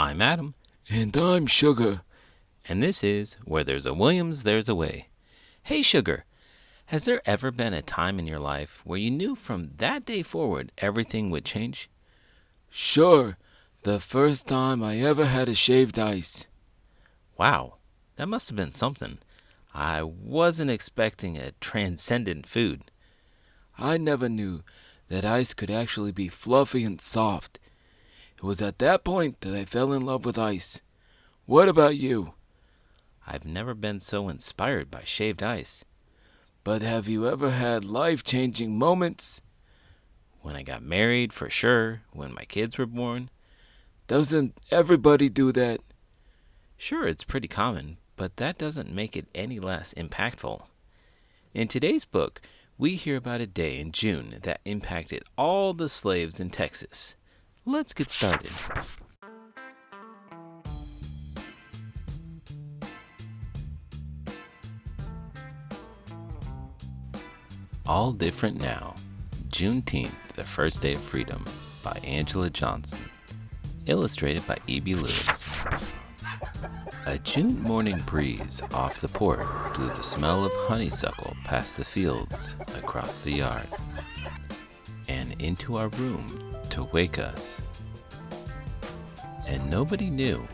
I'm Adam, And I'm Sugar. and this is Where There's a Williams, There's a Way. Hey, Sugar, has there ever been a time in your life where you knew from that day forward everything would change? Sure, the first time I ever had a shaved ice. Wow, that must have been something. I wasn't expecting a transcendent food. I never knew that ice could actually be fluffy and soft. It was at that point that I fell in love with ice. What about you? I've never been so inspired by shaved ice. But have you ever had life-changing moments? When I got married, for sure. When my kids were born. Doesn't everybody do that? Sure, it's pretty common, but that doesn't make it any less impactful. In today's book, we hear about a day in June that impacted all the slaves in Texas. Let's get started. All Different Now, Juneteenth, the First Day of Freedom, by Angela Johnson. Illustrated by E.B. Lewis. A June morning breeze off the port blew the smell of honeysuckle past the fields across the yard and into our room to wake us. And nobody knew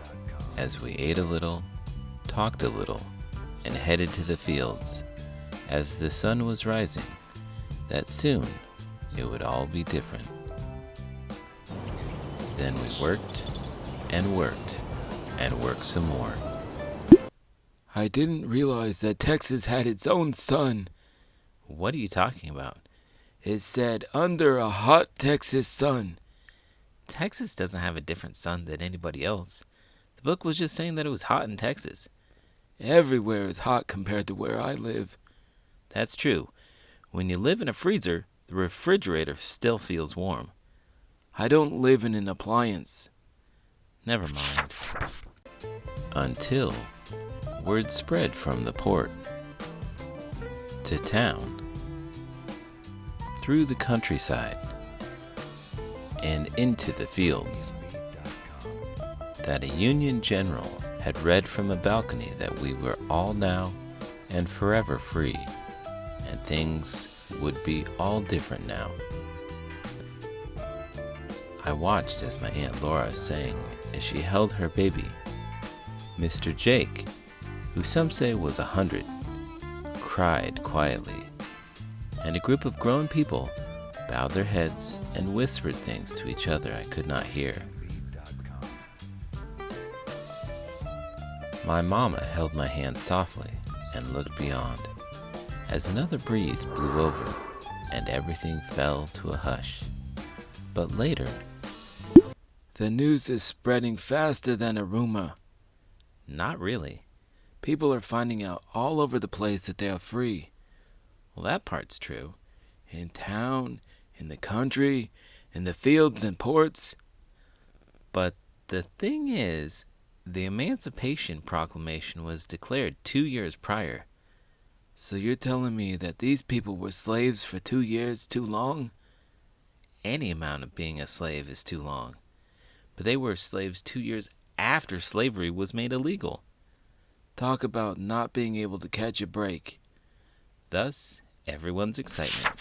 as we ate a little, talked a little, and headed to the fields as the sun was rising that soon it would all be different. Then we worked and worked and worked some more. I didn't realize that Texas had its own sun. What are you talking about? It said, under a hot Texas sun. Texas doesn't have a different sun than anybody else. The book was just saying that it was hot in Texas. Everywhere is hot compared to where I live. That's true. When you live in a freezer, the refrigerator still feels warm. I don't live in an appliance. Never mind. Until word spread from the port to town, through the countryside, and into the fields, that a Union general had read from a balcony that we were all now and forever free, and things would be all different now. I watched as my Aunt Laura sang as she held her baby. Mr. Jake, who some say was 100, cried quietly, and a group of grown people bowed their heads and whispered things to each other I could not hear. My mama held my hand softly and looked beyond, as another breeze blew over and everything fell to a hush. But later, the news is spreading faster than a rumor. not really. People are finding out all over the place that they are free. Well, that part's true. In town, in the country, in the fields and ports. But the thing is, the Emancipation Proclamation was declared 2 years prior. So you're telling me that these people were slaves for 2 years too long? Any amount of being a slave is too long. But they were slaves 2 years after slavery was made illegal. Talk about not being able to catch a break. Thus, everyone's excitement.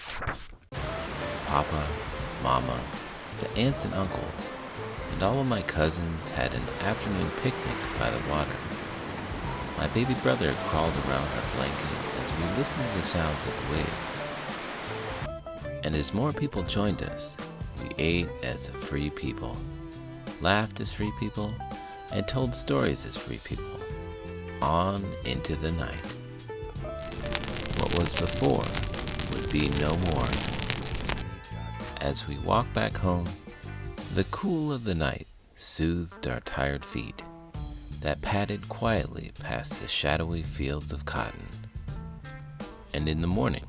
Papa, Mama, the aunts and uncles, and all of my cousins had an afternoon picnic by the water. My baby brother crawled around our blanket as we listened to the sounds of the waves. And as more people joined us, we ate as a free people, laughed as free people, and told stories as free people, on into the night. What was before would be no more. As we walked back home, the cool of the night soothed our tired feet that padded quietly past the shadowy fields of cotton. And in the morning,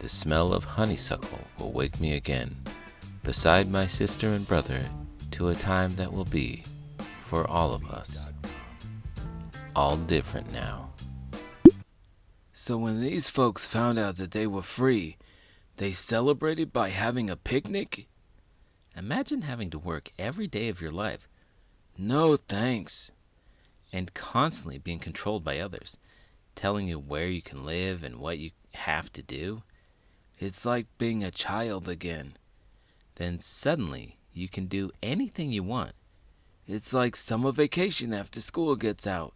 the smell of honeysuckle will wake me again, beside my sister and brother, to a time that will be, for all of us, all different now. So when these folks found out that they were free, they celebrated by having a picnic? Imagine having to work every day of your life, No thanks. And constantly being controlled by others, telling you where you can live and what you have to do. It's like being a child again. Then suddenly you can do anything you want. It's like summer vacation after school gets out.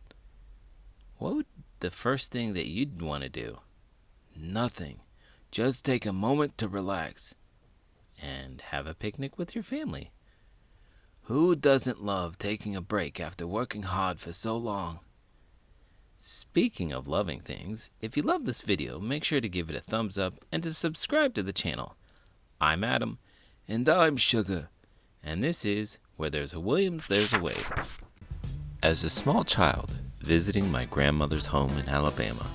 What would the first thing that you'd want to do? Nothing. Just take a moment to relax. And have a picnic with your family. Who doesn't love taking a break after working hard for so long? Speaking of loving things, if you love this video, make sure to give it a thumbs up and to subscribe to the channel. I'm Adam. And I'm Sugar. And this is Where There's a Williams, There's a Way. As a small child, visiting my grandmother's home in Alabama,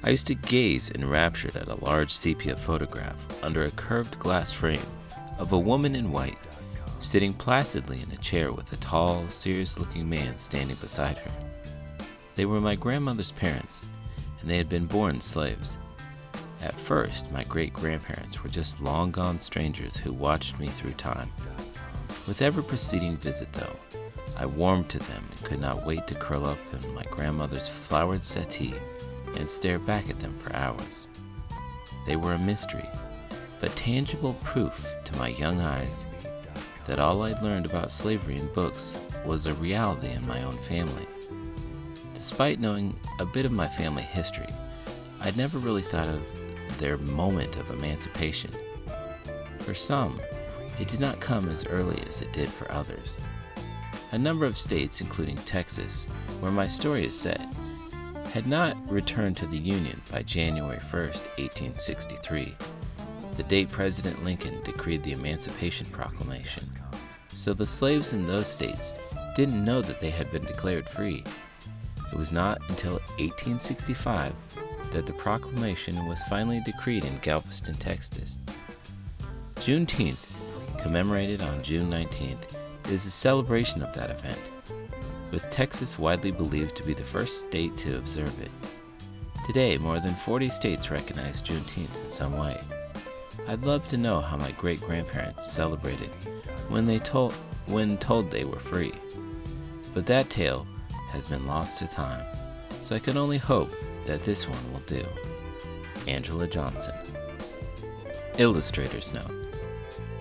I used to gaze enraptured at a large sepia photograph under a curved glass frame of a woman in white, sitting placidly in a chair with a tall, serious-looking man standing beside her. They were my grandmother's parents, and they had been born slaves. At first, my great-grandparents were just long-gone strangers who watched me through time. With every preceding visit, though, I warmed to them and could not wait to curl up in my grandmother's flowered settee and stare back at them for hours. They were a mystery, but tangible proof to my young eyes that all I'd learned about slavery in books was a reality in my own family. Despite knowing a bit of my family history, I'd never really thought of their moment of emancipation. For some, it did not come as early as it did for others. A number of states, including Texas, where my story is set, had not returned to the Union by January 1st, 1863, the date President Lincoln decreed the Emancipation Proclamation. So the slaves in those states didn't know that they had been declared free. It was not until 1865 that the proclamation was finally decreed in Galveston, Texas. Juneteenth, commemorated on June 19th, is a celebration of that event, with Texas widely believed to be the first state to observe it. Today, more than 40 states recognize Juneteenth in some way. I'd love to know how my great-grandparents celebrated when told they were free. But that tale has been lost to time, so I can only hope that this one will do. Angela Johnson. Illustrator's note.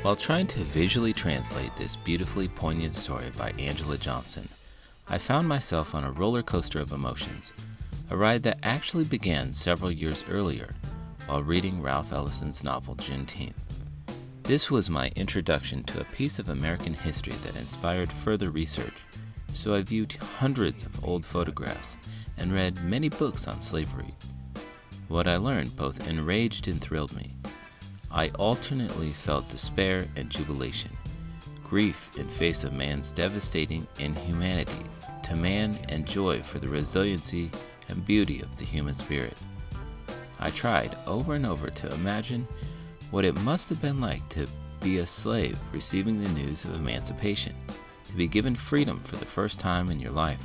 While trying to visually translate this beautifully poignant story by Angela Johnson, I found myself on a roller coaster of emotions, a ride that actually began several years earlier while reading Ralph Ellison's novel Juneteenth. This was my introduction to a piece of American history that inspired further research, so I viewed hundreds of old photographs and read many books on slavery. What I learned both enraged and thrilled me. I alternately felt despair and jubilation, grief in face of man's devastating inhumanity to man and joy for the resiliency and beauty of the human spirit. I tried over and over to imagine what it must have been like to be a slave receiving the news of emancipation, to be given freedom for the first time in your life.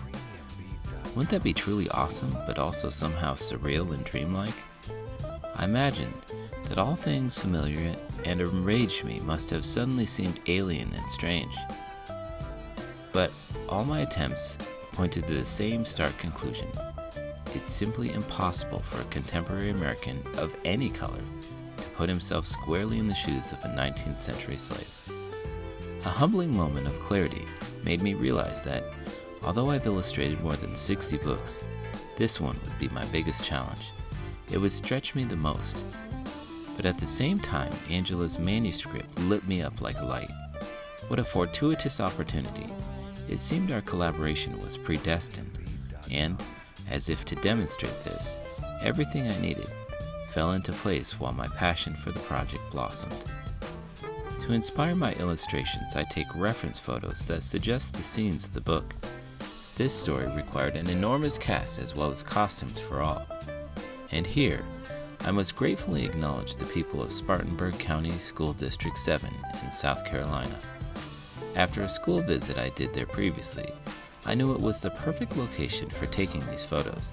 Wouldn't that be truly awesome, but also somehow surreal and dreamlike? I imagined that all things familiar and enraged me must have suddenly seemed alien and strange. But all my attempts pointed to the same stark conclusion. It's simply impossible for a contemporary American of any color to put himself squarely in the shoes of a 19th century slave. A humbling moment of clarity made me realize that, although I've illustrated more than 60 books, this one would be my biggest challenge. It would stretch me the most. But at the same time, Angela's manuscript lit me up like a light. What a fortuitous opportunity. It seemed our collaboration was predestined, and, as if to demonstrate this, everything I needed fell into place while my passion for the project blossomed. To inspire my illustrations, I take reference photos that suggest the scenes of the book. This story required an enormous cast as well as costumes for all. And here, I must gratefully acknowledge the people of Spartanburg County School District 7 in South Carolina. After a school visit I did there previously, I knew it was the perfect location for taking these photos.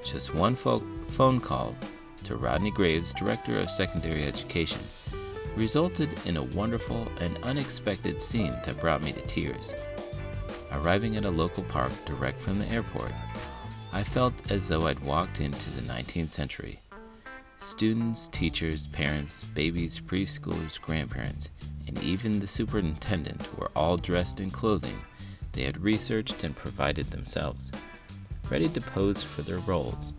Just one phone call to Rodney Graves, Director of Secondary Education, resulted in a wonderful and unexpected scene that brought me to tears. Arriving at a local park direct from the airport, I felt as though I'd walked into the 19th century. Students, teachers, parents, babies, preschoolers, grandparents, and even the superintendent were all dressed in clothing they had researched and provided themselves, ready to pose for their roles.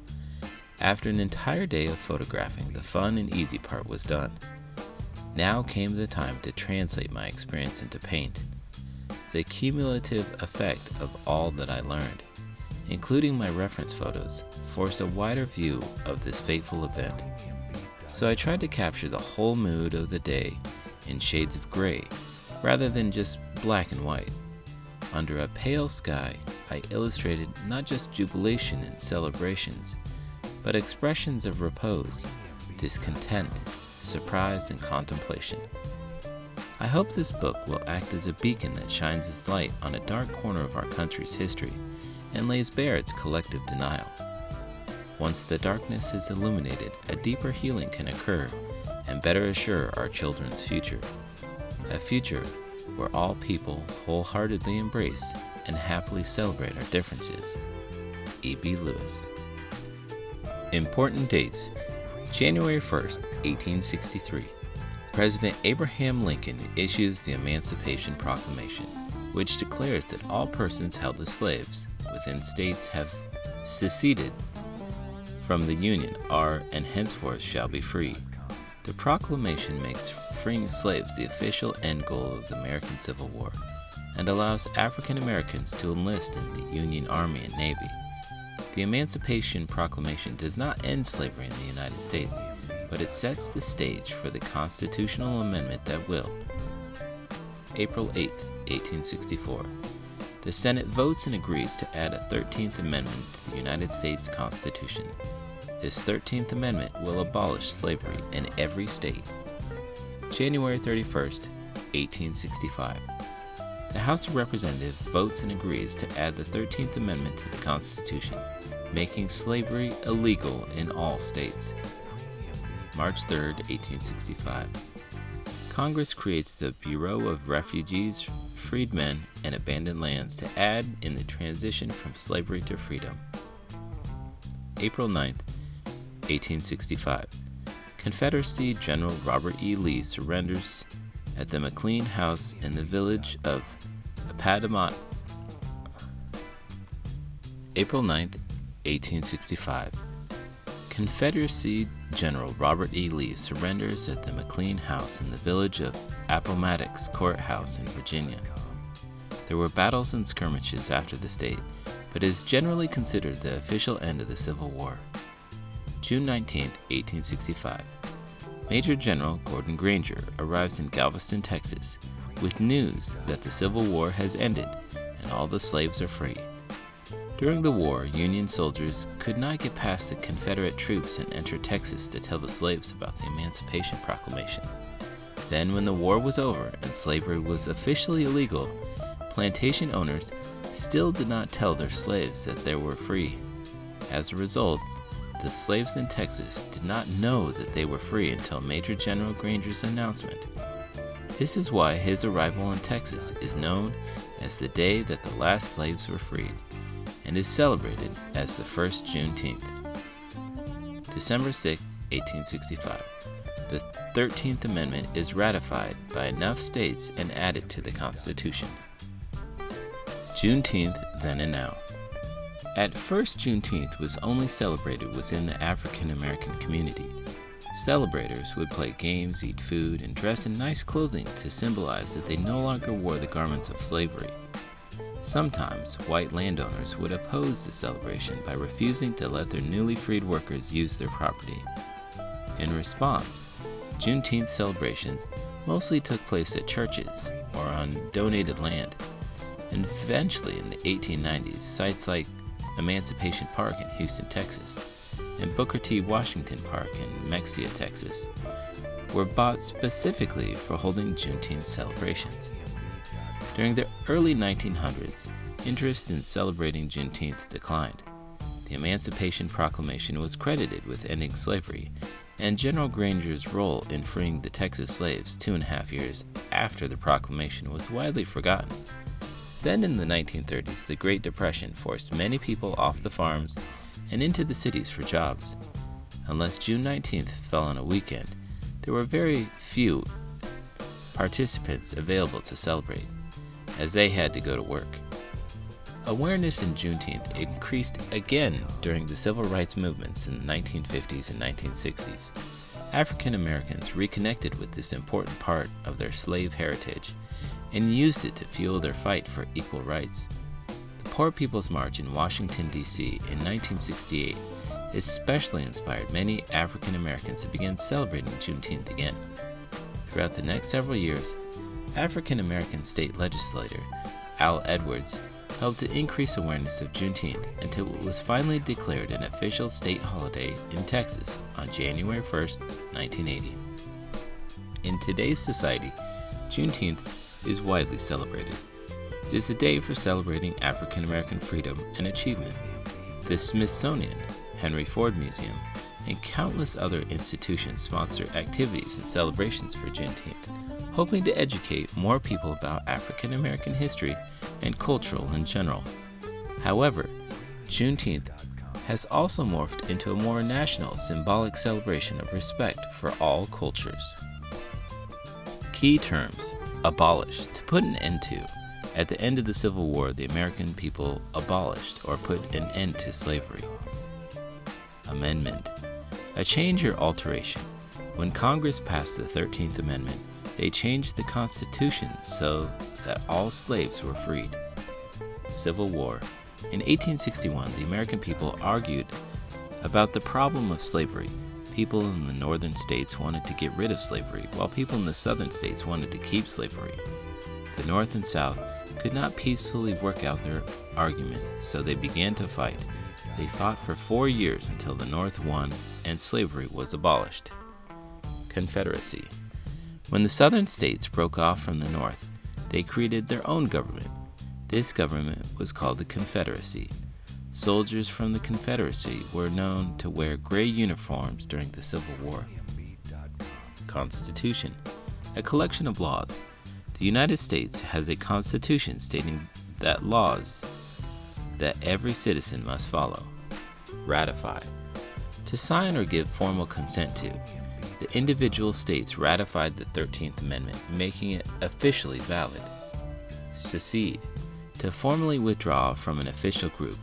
After an entire day of photographing, the fun and easy part was done. Now came the time to translate my experience into paint. The cumulative effect of all that I learned, including my reference photos, forced a wider view of this fateful event. So I tried to capture the whole mood of the day in shades of gray, rather than just black and white. Under a pale sky, I illustrated not just jubilation and celebrations, but expressions of repose, discontent, surprise, and contemplation. I hope this book will act as a beacon that shines its light on a dark corner of our country's history and lays bare its collective denial. Once the darkness is illuminated, a deeper healing can occur and better assure our children's future. A future where all people wholeheartedly embrace and happily celebrate our differences. E.B. Lewis. Important dates: January 1st, 1863. President Abraham Lincoln issues the Emancipation Proclamation, which declares that all persons held as slaves within states have seceded from the Union are and henceforth shall be free. The proclamation makes freeing slaves the official end goal of the American Civil War and allows African Americans to enlist in the Union Army and Navy. The Emancipation Proclamation does not end slavery in the United States, but it sets the stage for the constitutional amendment that will. April 8, 1864. The Senate votes and agrees to add a 13th Amendment to the United States Constitution. This 13th Amendment will abolish slavery in every state. January 31st, 1865. The House of Representatives votes and agrees to add the 13th Amendment to the Constitution, making slavery illegal in all states. March 3, 1865. Congress creates the Bureau of Refugees, Freedmen, and Abandoned Lands to aid in the transition from slavery to freedom. April 9, 1865. Confederacy General Robert E. Lee surrenders at the McLean House in the village of Appomattox. April 9, 1865. Confederacy General Robert E. Lee surrenders at the McLean House in the village of Appomattox Courthouse in Virginia. There were battles and skirmishes after this date, but is generally considered the official end of the Civil War. June 19, 1865. Major General Gordon Granger arrives in Galveston, Texas, with news that the Civil War has ended and all the slaves are free. During the war, Union soldiers could not get past the Confederate troops and enter Texas to tell the slaves about the Emancipation Proclamation. Then, when the war was over and slavery was officially illegal, plantation owners still did not tell their slaves that they were free. As a result, the slaves in Texas did not know that they were free until Major General Granger's announcement. This is why his arrival in Texas is known as the day that the last slaves were freed, and is celebrated as the first Juneteenth. December 6, 1865. The 13th Amendment is ratified by enough states and added to the Constitution. Juneteenth then and now. At first, Juneteenth was only celebrated within the African American community. Celebrators would play games, eat food, and dress in nice clothing to symbolize that they no longer wore the garments of slavery. Sometimes, white landowners would oppose the celebration by refusing to let their newly freed workers use their property. In response, Juneteenth celebrations mostly took place at churches or on donated land, and eventually in the 1890s, sites like Emancipation Park in Houston, Texas, and Booker T. Washington Park in Mexia, Texas, were bought specifically for holding Juneteenth celebrations. During the early 1900s, interest in celebrating Juneteenth declined. The Emancipation Proclamation was credited with ending slavery, and General Granger's role in freeing the Texas slaves 2.5 years after the proclamation was widely forgotten. Then in the 1930s, the Great Depression forced many people off the farms and into the cities for jobs. Unless June 19th fell on a weekend, there were very few participants available to celebrate, as they had to go to work. Awareness in Juneteenth increased again during the civil rights movements in the 1950s and 1960s. African Americans reconnected with this important part of their slave heritage and used it to fuel their fight for equal rights. The Poor People's March in Washington, D.C. in 1968 especially inspired many African Americans to begin celebrating Juneteenth again. Throughout the next several years, African American state legislator Aloud helped to increase awareness of Juneteenth until it was finally declared an official state holiday in Texas on January 1, 1980. In today's society, Juneteenth is widely celebrated. It is a day for celebrating African American freedom and achievement. The Smithsonian, Henry Ford Museum, and countless other institutions sponsor activities and celebrations for Juneteenth, hoping to educate more people about African American history and culture in general. However, Juneteenth has also morphed into a more national, symbolic celebration of respect for all cultures. Key terms: abolish, to put an end to. At the end of the Civil War, the American people abolished or put an end to slavery. Amendment, a change or alteration. When Congress passed the 13th Amendment, they changed the Constitution so that all slaves were freed. Civil War. In 1861, the American people argued about the problem of slavery. People in the northern states wanted to get rid of slavery, while people in the southern states wanted to keep slavery. The North and South could not peacefully work out their argument, so they began to fight. They fought for 4 years until the North won and slavery was abolished. Confederacy. When the southern states broke off from the North, they created their own government. This government was called the Confederacy. Soldiers from the Confederacy were known to wear gray uniforms during the Civil War. Constitution, a collection of laws. The United States has a constitution stating that laws that every citizen must follow. Ratify, to sign or give formal consent to. The individual states ratified the 13th Amendment, making it officially valid. Secede, to formally withdraw from an official group.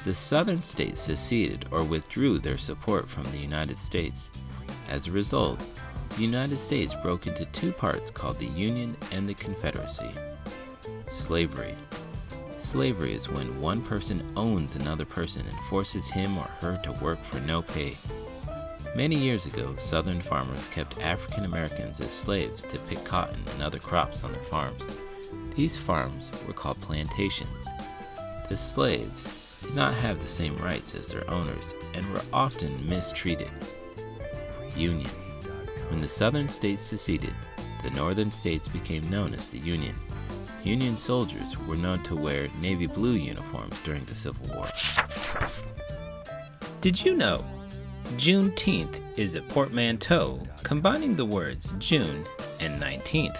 The southern states seceded or withdrew their support from the United States. As a result, the United States broke into two parts called the Union and the Confederacy. Slavery. Slavery is when one person owns another person and forces him or her to work for no pay. Many years ago, Southern farmers kept African Americans as slaves to pick cotton and other crops on their farms. These farms were called plantations. The slaves did not have the same rights as their owners and were often mistreated. Union. When the Southern states seceded, the Northern states became known as the Union. Union soldiers were known to wear navy blue uniforms during the Civil War. Did you know Juneteenth is a portmanteau combining the words June and 19th?